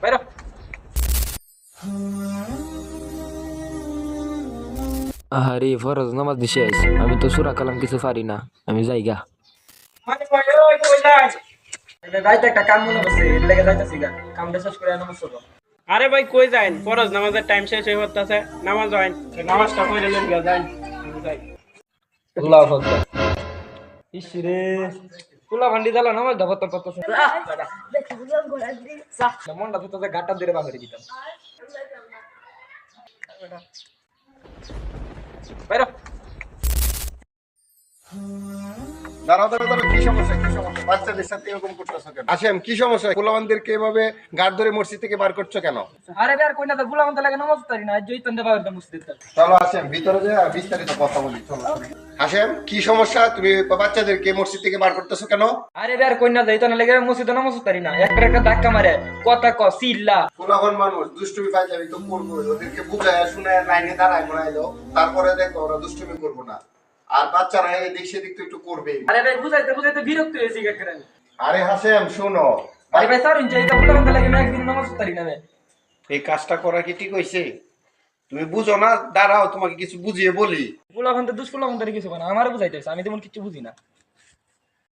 বাইরে আরে ফরজ নামাজ দি শেষ, আমি তো সূরা কালাম কিছু পারি না, আমি যাইগা। মানে ভাই ওই কই যাই এটা যাইতে একটা কাম মনে করছে এর লেগে যাইতাছি গা কামটা শেষ করে নামাজ পড়ব। আরে ভাই কই যাইন? ফরজ নামাজের টাইম শেষ হয়ে হচ্ছে, নামাজ হয়ন, নামাজটা কইরে লই গিয়া যাইন। যাই। আল্লাহু আকবার। ইসরে কুলা ভান্ডি দালা নামাজ দাবত পড়তেছে দেখি বুঝান গোলা দি সা মনটা তো গাটা দিরে বাহিরে দিতাম বাইরে দাঁড়াও দাঁড়াও দাঁড়াও, কি সমস্যা কি সমস্যা? বাচ্চাদের সাথে এরকম করতেছো কেন? আসেম, কি সমস্যা? পোলাপানদেরকে এভাবে গাড় ধরে মসজিদ থেকে বার করছো কেন? আরে বের কই না তো গুলা মত লাগে নামাজ পড়ি না জয় তন্দে বাহিরে মসজিদ চলো আসেম, ভিতরে যা বিস্তারিত কথা বলি, চলো। আসেম, কি সমস্যা? তুমি বাচ্চাদেরকে মসজিদ থেকে বার করতেছো কেন? আরে বের কই না যাই তন্দে লাগে মসজিদ নামাজ পড়ি না একটা ধাক্কা মারে কথা ক সিল্লা পোলাপান মানুষ দুষ্টুমি ফাইজলামি তো করবো, ওদেরকে বুঝায় শুনে লাইনে দাঁড়ায় বনাই দাও, তারপরে দেখো ওরা দুষ্টুমি করবো না। আর বাচ্চারা এদিক সেদিক তো একটু করবেই। আরে ভাই বুঝাইতে বুঝাইতে বিরক্ত হয়েছি গেকরে আরে হাসেম শোনো, আরে ভাই সারুন যাই তো গুলা মত লাগে না একদিন নামাজ পড়ি না এই কাজটা করা কি ঠিক হয়েছে? তুমি বুঝো না, দাঁড়াও তোমাকে কিছু বুঝিয়ে বলি। গুলা ভান্তে দুষ্পুলা ভান্তে কিছু না আমার বুঝাইতেছে আমি তেমন কিছু বুঝি না।